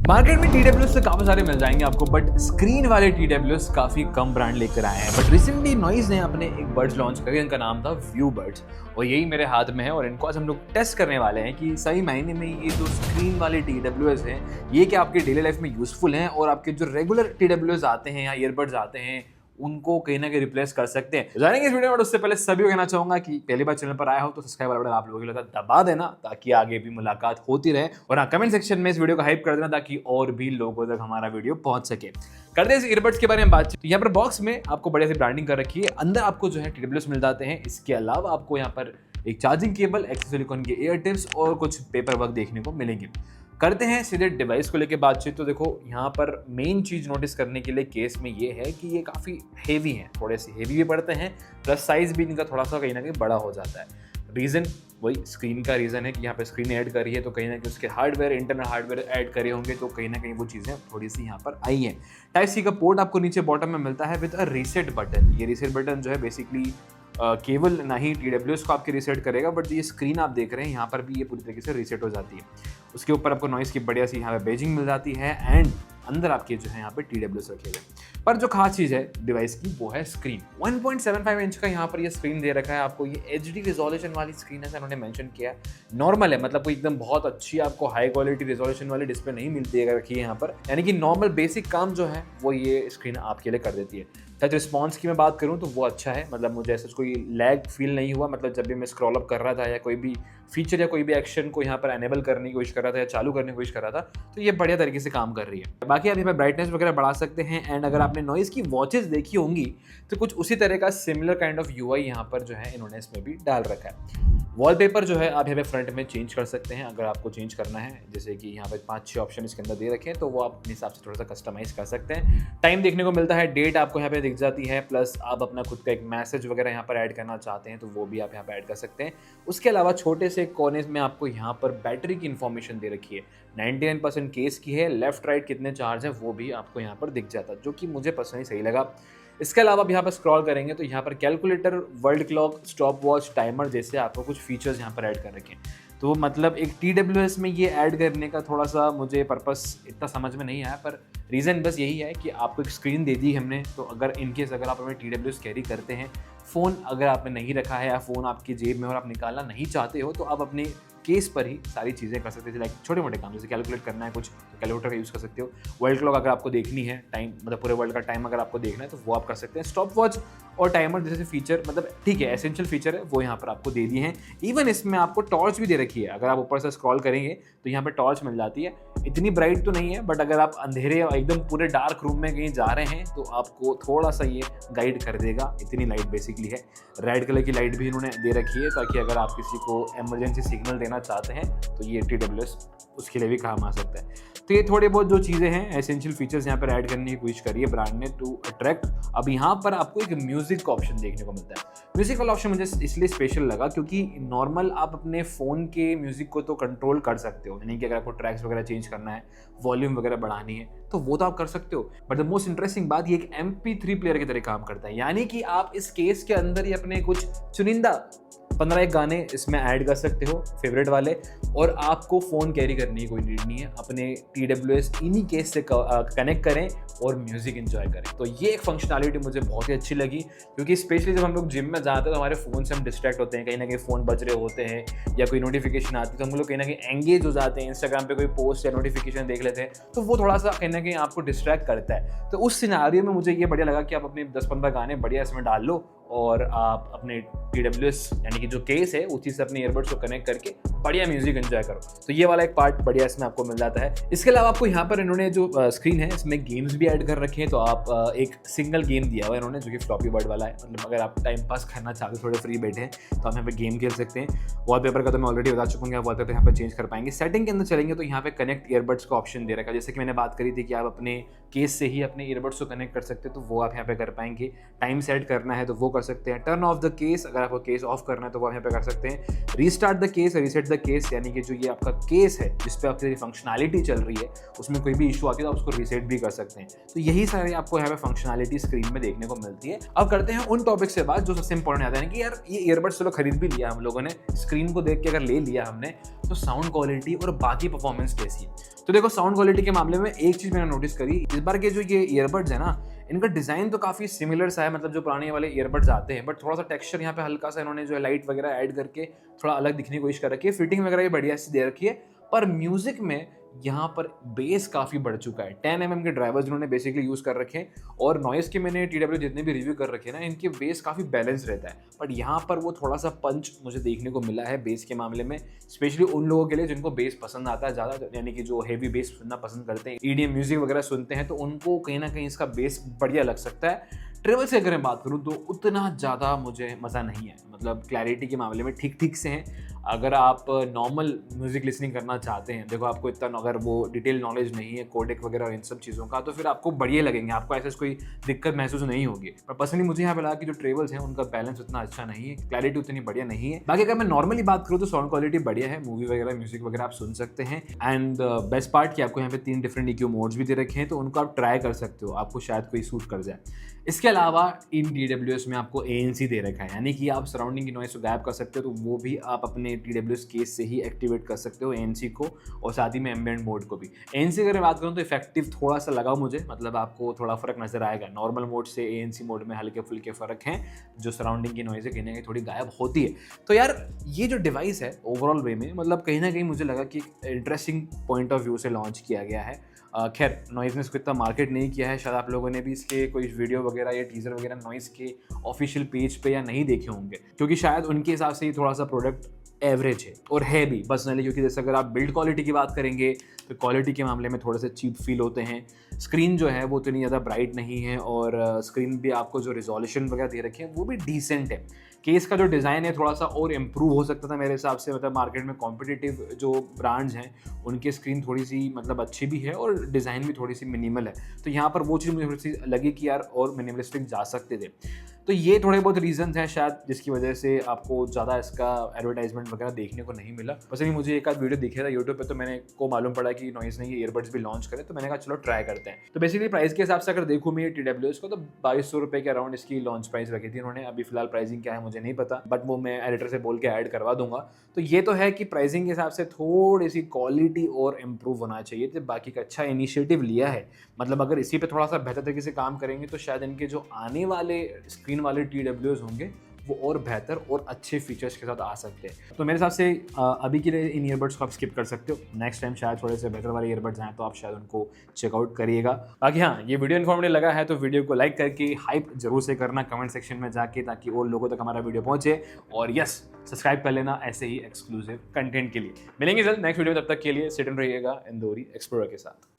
Market में TWS से काफी सारे मिल जाएंगे आपको, बट स्क्रीन वाले TWS काफी कम ब्रांड लेकर आए हैं। बट रिसेंटली नॉइज ने अपने एक बड्स लॉन्च करे, इनका नाम था व्यू बड्स, और यही मेरे हाथ में है। और इनको आज हम लोग टेस्ट करने वाले हैं कि सही मायने में ये जो स्क्रीन वाले TWS हैं ये क्या आपकी डेली लाइफ में यूजफुल हैं, और आपके जो रेगुलर TWS आते हैं या ईयरबड्स आते हैं उनको कहीं ना कहीं रिप्लेस कर सकते हैं। जानेंगे इस वीडियो में। उससे पहले सभी को कहना चाहूंगा कि पहली बार चैनल पर आया हो तो सब्सक्राइब वाला बटन आप लोगों के लिए दबा देना, ताकि आगे भी मुलाकात होती रहे। और हाँ, कमेंट सेक्शन में इस वीडियो को हाइप कर देना ताकि और भी लोगों तक हमारा वीडियो पहुंच सके। करते हैं इस ईयरबड्स के बारे में बातचीत। यहाँ पर बॉक्स में आपको बढ़िया से ब्रांडिंग कर रखी है, अंदर आपको जो है TWS मिल जाते हैं। इसके अलावा आपको यहाँ पर एक चार्जिंग केबल, एक्स सिलिकॉन के एयर टिप्स और कुछ पेपर वर्क देखने को मिलेंगे। करते हैं सीधे डिवाइस को लेके बातचीत। तो देखो यहाँ पर मेन चीज नोटिस करने के लिए केस में ये है कि ये काफ़ी हेवी हैं, थोड़े से हेवी भी पड़ते हैं, प्लस साइज भी इनका थोड़ा सा कहीं ना कहीं बड़ा हो जाता है। रीज़न वही स्क्रीन का रीज़न है कि यहाँ पे स्क्रीन ऐड करी है, तो कहीं ना कहीं उसके हार्डवेयर, इंटरनल हार्डवेयर ऐड करे होंगे, तो कहीं ना कहीं वो चीज़ें थोड़ी सी यहाँ पर आई हैं। टाइप सी का पोर्ट आपको नीचे बॉटम में मिलता है विद अ रीसेट बटन। ये रीसेट बटन जो है बेसिकली केवल ना ही TWS को आपके रीसेट करेगा, बट ये स्क्रीन आप देख रहे हैं यहाँ पर भी ये पूरी तरीके से रीसेट हो जाती है। उसके ऊपर आपको नॉइस की बढ़िया सी यहाँ पे बेजिंग मिल जाती है, एंड अंदर आपके जो है यहाँ पे TWS रखे हुए। पर जो खास चीज़ है डिवाइस की वो है स्क्रीन। 1.75 इंच का यहाँ पर ये स्क्रीन दे रखा है आपको। ये HD रिजोल्यूशन वाली स्क्रीन है, उन्होंने मेंशन किया। नॉर्मल है, मतलब कोई एकदम बहुत अच्छी आपको हाई क्वालिटी रिजोल्यूशन वाली डिस्प्ले नहीं मिलती है रखी है यहाँ पर, यानी कि नॉर्मल बेसिक काम जो है वो ये स्क्रीन आपके लिए कर देती है। टच रिस्पॉन्स की मैं बात करूँ तो वो अच्छा है, मतलब मुझे ऐसा कोई लैग फील नहीं हुआ। मतलब जब भी मैं स्क्रॉल अप कर रहा था या कोई भी फीचर या कोई भी एक्शन को यहाँ पर एनेबल करने की कोशिश कर रहा था या चालू करने की कोशिश कर रहा था, तो ये बढ़िया तरीके से काम कर रही है। बाकी आप यहाँ पर ब्राइटनेस वगैरह बढ़ा सकते हैं, एंड अगर आपने नॉइज़ की वॉचेस देखी होंगी तो कुछ उसी तरह का सिमिलर काइंड ऑफ UI यहाँ पर जो है इन्होंने इसमें भी डाल रखा है। वॉलपेपर जो है आप यहाँ पे फ्रंट में चेंज कर सकते हैं अगर आपको चेंज करना है, जैसे कि यहाँ पे 5-6 ऑप्शन इसके अंदर दे रखे हैं, तो वो आप अपने हिसाब से थोड़ा सा कस्टमाइज कर सकते हैं। टाइम देखने को मिलता है, डेट आपको यहाँ पे दिख जाती है, प्लस आप अपना खुद का एक मैसेज वगैरह यहाँ पर ऐड करना चाहते हैं तो वो भी आप यहाँ पर ऐड कर सकते हैं। उसके अलावा छोटे से कोने में आपको यहाँ पर बैटरी की इन्फॉर्मेशन दे रखी है, 99% केस की है, लेफ्ट राइट कितने चार्ज है वो भी आपको यहाँ पर दिख जाता है, जो कि मुझे पर्सनली सही लगा। इसके अलावा आप यहाँ पर स्क्रॉल करेंगे तो यहाँ पर calculator, world clock, stop watch, timer जैसे आपको कुछ फीचर्स यहाँ पर ऐड कर रखे हैं। तो मतलब एक TWS में ये ऐड करने का थोड़ा सा मुझे पर्पस इतना समझ में नहीं आया, पर रीज़न बस यही है कि आपको एक स्क्रीन दे दी हमने, तो अगर इनकेस अगर आप अपने TWS कैरी करते हैं, फ़ोन अगर आपने नहीं रखा है या फ़ोन आपकी जेब में और आप निकालना नहीं चाहते हो, तो आप अपने केस पर ही सारी चीज़ें कर सकते थे। लाइक छोटे मोटे काम जैसे कैलकुलेट करना है कुछ, तो कैलकुलेटर का यूज़ कर सकते हो। वर्ल्ड क्लॉक अगर आपको देखनी है, टाइम मतलब पूरे वर्ल्ड का टाइम अगर आपको देखना है तो वो आप कर सकते हैं। स्टॉप वॉच और टाइमर जैसे फीचर, मतलब ठीक है, एसेंशियल फीचर है, वो यहाँ पर आपको दे दिए हैं। इवन इसमें आपको टॉर्च भी दे रखी है, अगर आप ऊपर से स्क्रॉल करेंगे तो यहाँ पर टॉर्च मिल जाती है। इतनी ब्राइट तो नहीं है, बट अगर आप अंधेरे और एकदम पूरे डार्क रूम में कहीं जा रहे हैं तो आपको थोड़ा सा ये गाइड कर देगा। इतनी लाइट बेसिकली है। रेड कलर की लाइट भी इन्होंने दे रखी है, ताकि अगर आप किसी को इमरजेंसी सिग्नल देना चाहते हैं तो ये TWS उसके लिए भी काम आ सकता है। तो ये थोड़े बहुत जो चीज़ें हैं, एसेंशियल फीचर्स यहाँ पर ऐड करने की कोशिश करी है ब्रांड ने टू अट्रैक्ट। अब यहाँ पर आपको एक म्यूजिक का ऑप्शन देखने को मिलता है। म्यूजिक वाला ऑप्शन मुझे इसलिए स्पेशल लगा क्योंकि नॉर्मल आप अपने फ़ोन के म्यूजिक को तो कंट्रोल कर सकते हो, यानी कि अगर आपको ट्रैक्स वगैरह चेंज करना है, वॉल्यूम वगैरह बढ़ानी है, तो वो तो आप कर सकते हो। बट द मोस्ट इंटरेस्टिंग बात, ये एक MP3 प्लेयर की तरह काम करता है, यानी कि आप इस केस के अंदर ही अपने कुछ चुनिंदा 15 गाने इसमें ऐड कर सकते हो फेवरेट वाले, और आपको फ़ोन कैरी करने की कोई नीड नहीं है। अपने TWS इन्हीं केस से कनेक्ट करें और म्यूज़िक एंजॉय करें। तो ये एक फंक्शनैलिटी मुझे बहुत ही अच्छी लगी, क्योंकि स्पेशली जब हम लोग जिम में जाते हैं तो हमारे फ़ोन से हम डिस्ट्रैक्ट होते हैं, कहीं ना कहीं फ़ोन बज रहे होते हैं या कोई नोटिफिकेशन आती है तो हम लोग कहीं ना कहीं एंगेज हो जाते हैं, इंस्टाग्राम पे कोई पोस्ट या नोटिफिकेशन देख लेते हैं, तो वो थोड़ा सा कहीं ना कहीं आपको डिस्ट्रैक्ट करता है। तो उस सिनारियो में मुझे ये बढ़िया लगा कि आप अपने 10-15 गाने बढ़िया इसमें डाल लो और आप अपने TWS यानी कि जो केस है उसी से अपने ईयरबड्स को कनेक्ट करके बढ़िया म्यूजिक एंजॉय करो। तो ये वाला एक पार्ट बढ़िया इसमें आपको मिल जाता है। इसके अलावा आपको यहाँ पर इन्होंने जो स्क्रीन है इसमें गेम्स भी ऐड कर रखे हैं, तो आप एक सिंगल गेम दिया हुआ है इन्होंने, जो कि फ्लॉपी बर्ड वाला है। मतलब अगर आप टाइम पास करना चाहते हो, थोड़े फ्री बैठे हैं, तो आप यहाँ पे गेम खेल सकते हैं। वॉलपेपर का तो मैं ऑलरेडी बता चुका हूँ, वॉलपेपर यहाँ पर चेंज कर पाएंगे। सेटिंग के अंदर चलेंगे तो यहाँ पे कनेक्ट ईयरबड्स का ऑप्शन दे रखा है, जैसे कि मैंने बात करी थी कि आप अपने केस से ही अपने ईयरबड्स को कनेक्ट कर सकते हैं, तो वो आप यहाँ पे कर पाएंगे। टाइम सेट करना है तो वो कर सकते हैं। टर्न ऑफ द केस, अगर आपको केस ऑफ करना है तो वो आप यहाँ पे कर सकते हैं। Restart the case, reset the case, यानी कि जो ये आपका केस है जिस पे आपकी फंक्शनैलिटी चल रही है उसमें कोई भी इशू आती है तो आप उसको रीसेट भी कर सकते हैं। तो यही सारी आपको यहाँ पे फंक्शनैलिटी स्क्रीन में देखने को मिलती है। अब करते हैं उन टॉपिक से बात जो सबसे इंपॉर्टेंट आता है कि यार ये ईयरबड्स चलो खरीद भी लिया हम लोगों ने, स्क्रीन को देख के अगर ले लिया हमने, तो साउंड क्वालिटी और बाकी परफॉर्मेंस कैसी है। तो देखो साउंड क्वालिटी के मामले में एक चीज मैंने नोटिस करी, इस बार के जो ये ईयरबड्स है ना, इनका डिजाइन तो काफी सिमिलर सा है, मतलब जो पुराने वाले ईयरबड्स आते हैं, बट थोड़ा सा टेक्सचर यहाँ पे हल्का सा इन्होंने जो है लाइट वगैरह ऐड करके थोड़ा अलग दिखने की कोशिश कर रखी है। फिटिंग वगैरह भी बढ़िया सी दे रखी है, पर म्यूजिक में यहाँ पर बेस काफ़ी बढ़ चुका है। 10 mm के ड्राइवर्स इन्होंने बेसिकली यूज़ कर रखे हैं, और नॉइस के मैंने TW जितने भी रिव्यू कर रखे हैं ना, इनके बेस काफ़ी बैलेंस रहता है, बट यहाँ पर वो थोड़ा सा पंच मुझे देखने को मिला है बेस के मामले में, स्पेशली उन लोगों के लिए जिनको बेस पसंद आता है ज़्यादा, यानी कि जो हेवी बेस सुनना पसंद करते हैं, EDM म्यूजिक वगैरह सुनते हैं, तो उनको कहीं ना कहीं इसका बेस बढ़िया लग सकता है। ट्रेवल से अगर मैं बात करूँ तो उतना ज़्यादा मुझे मज़ा नहीं है, मतलब क्लैरिटी के मामले में ठीक ठीक से हैं। अगर आप नॉर्मल म्यूज़िक लिसनिंग करना चाहते हैं, देखो आपको इतना अगर वो डिटेल नॉलेज नहीं है कोडेक वगैरह और इन सब चीज़ों का, तो फिर आपको बढ़िया लगेंगे, आपको ऐसा कोई दिक्कत महसूस नहीं होगी। पर पर्सनली मुझे यहाँ पे लगा कि जो ट्रेवल्स हैं उनका बैलेंस उतना अच्छा नहीं है, क्लैरिटी उतनी बढ़िया नहीं है। बाकी अगर मैं नॉर्मली बात करूँ तो साउंड क्वालिटी बढ़िया है, मूवी वगैरह म्यूजिक वगैरह आप सुन सकते हैं। एंड बेस्ट पार्ट कि आपको यहाँ पे 3 डिफरेंट EQ मोड्स भी दे रखे हैं, तो उनको आप ट्राई कर सकते हो, आपको शायद कोई सूट कर जाए। इसके अलावा इन TWS में आपको ANC दे रखा है, यानी कि आप सराउंडिंग की नॉइस को गायब कर सकते हो, तो वो भी आप अपने TWS केस से ही एक्टिवेट कर सकते हो ANC को, और साथ ही में एम्बिएंट मोड को भी। ANC अगर बात करूँ तो इफेक्टिव थोड़ा सा लगा मुझे, मतलब आपको थोड़ा फर्क नजर आएगा, नॉर्मल मोड से ANC मोड में हल्के फुल्के फर्क हैं, जो सराउंडिंग की नॉइस है कहीं ना कहीं थोड़ी गायब होती है। तो यार ये जो डिवाइस है ओवरऑल वे में, मतलब कहीं ना कहीं मुझे लगा कि इंटरेस्टिंग पॉइंट ऑफ व्यू से लॉन्च किया गया है। खैर नॉइज़ ने इसको इतना मार्केट नहीं किया है, शायद आप लोगों ने भी इसके कोई वीडियो वगैरह या टीज़र वगैरह नॉइज़ के ऑफिशियल पेज पे या नहीं देखे होंगे, क्योंकि शायद उनके हिसाब से ही थोड़ा सा प्रोडक्ट एवरेज है, और है भी पर्सनली, क्योंकि जैसे अगर आप बिल्ड क्वालिटी की बात करेंगे तो क्वालिटी के मामले में थोड़े से चीप फील होते हैं। स्क्रीन जो है वो उतनी ज़्यादा ब्राइट नहीं है, और स्क्रीन भी आपको जो रिजोल्यूशन वगैरह दे रखे हैं वो भी डिसेंट है। केस का जो डिज़ाइन है थोड़ा सा और इम्प्रूव हो सकता था मेरे हिसाब से, मतलब मार्केट में कॉम्पिटिटिव जो ब्रांड्स हैं उनकी स्क्रीन थोड़ी सी मतलब अच्छी भी है और डिज़ाइन भी थोड़ी सी मिनिमल है, तो यहाँ पर वो चीज़ मुझे थोड़ी सी लगी कि यार और मिनिमलिस्टिक जा सकते थे। तो ये थोड़े बहुत रीजंस हैं शायद जिसकी वजह से आपको ज़्यादा इसका एडवर्टाइजमेंट वगैरह देखने को नहीं मिला। वैसे ही मुझे एक आध वीडियो दिखे था यूट्यूब पे, तो मैंने को मालूम पड़ा कि नॉइज़ ने ये ईयरबड्स भी लॉन्च करे, तो मैंने कहा चलो ट्राई करते हैं। तो बेसिकली प्राइस के हिसाब से अगर देखूँ मैं TWS को, तो 2200 रुपये के अराउंड इसकी लॉन्च प्राइस रखी थी उन्होंने। अभी फिलहाल प्राइसिंग क्या है मुझे नहीं पता, बट वो मैं एडिटर से बोल के ऐड करवा दूंगा। तो ये तो है कि प्राइसिंग के हिसाब से थोड़ी सी क्वालिटी और इम्प्रूव होना चाहिए, तो बाकी का अच्छा इनिशिएटिव लिया है। मतलब अगर इसी पे थोड़ा सा बेहतर तरीके से काम करेंगे तो शायद इनके जो आने वाले स्क्रीन वाले TWS होंगे वो और बेहतर और अच्छे फीचर्स के साथ आ सकते हैं। तो मेरे हिसाब से अभी के लिए इन ईयरबड्स को आप स्किप कर सकते हो, नेक्स्ट टाइम शायद थोड़े से बेहतर वाले ईयरबड्स आए तो आप शायद उनको चेकआउट करिएगा। बाकी हाँ, ये वीडियो इन्फॉर्मेटिव लगा है तो वीडियो को लाइक करके हाइप जरूर से करना कमेंट सेक्शन में जाके, ताकि और लोगों तक हमारा वीडियो पहुंचे, और यस सब्सक्राइब कर लेना ऐसे ही एक्सक्लूसिव कंटेंट के लिए। मिलेंगे जल्द नेक्स्ट वीडियो, तब तक के लिए सिट इन रहिएगा इंदौरी एक्सप्लोरर के साथ।